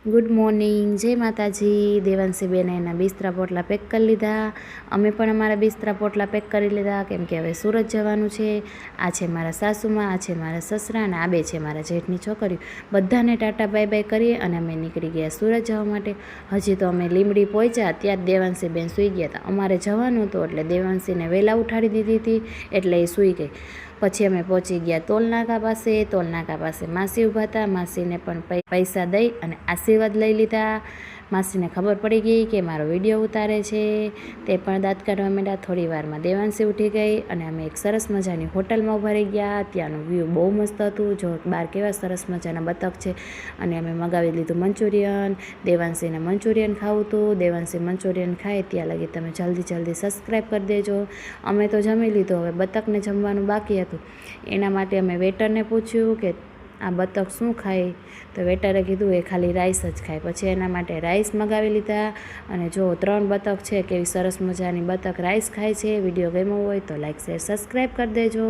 Good morning, જય માતાજી। દેવાંશીબેને એના બિસ્તરા પોટલા પેક કરી લીધા। અમે પણ અમારા બિસ્તરા પોટલા પેક કરી લીધા, કેમ કે હવે સુરત જવાનું છે। આ છે મારા સાસુમાં, આ છે મારા સસરા અને આ બે છે મારા જેઠની છોકરીઓ। બધાને ટાટા બાય બાય કરીએ અને અમે નીકળી ગયા સુરત જવા માટે। હજી તો અમે લીમડી પહોંચ્યા ત્યાં દેવાંશીબેન સૂઈ ગયા હતા। અમારે જવાનું હતું એટલે દેવાંશીને વહેલા ઉઠાડી દીધી હતી એટલે એ સૂઈ ગઈ। પછી અમે પહોંચી ગયા ટોલનાકા પાસે। ટોલનાકા પાસે માસી ઊભા હતા। માસીને પણ પૈસા દઈ અને આશીર્વાદ લઈ લીધા। માસીને ખબર પડી ગઈ કે મારો વિડીયો ઉતારે છે, તે પણ દાંત કાઢવા માંડ્યા। થોડી વારમાં દેવાંશી ઉઠી ગઈ અને અમે એક સરસ મજાની હોટલમાં ઊભા રહી ગયા। ત્યાંનું વ્યૂ બહુ મસ્ત હતું, જો બહાર કેવા સરસ મજાના બતક છે અને અમે મગાવી લીધું મંચુરિયન। દેવાંશીને મંચુરિયન ખાવું હતું। દેવાંશી મંચુરિયન ખાય ત્યાં લગી તમે જલ્દી સબસ્ક્રાઈબ કરી દેજો। અમે તો જમી લીધું, હવે બતકને જમવાનું બાકી હતું। એના માટે અમે વેટરને પૂછ્યું કે આ બતક શું ખાય, તો વેટરે કીધું એ ખાલી રાઈસ જ ખાય। પછી એના માટે રાઈસ મગાવી લીધા અને જો 3 બતક છે, કેવી સરસ મજાની બતક રાઈસ ખાય છે। વિડીયો ગમ્યો હોય તો લાઈક શેર સબસ્ક્રાઈબ કરી દેજો।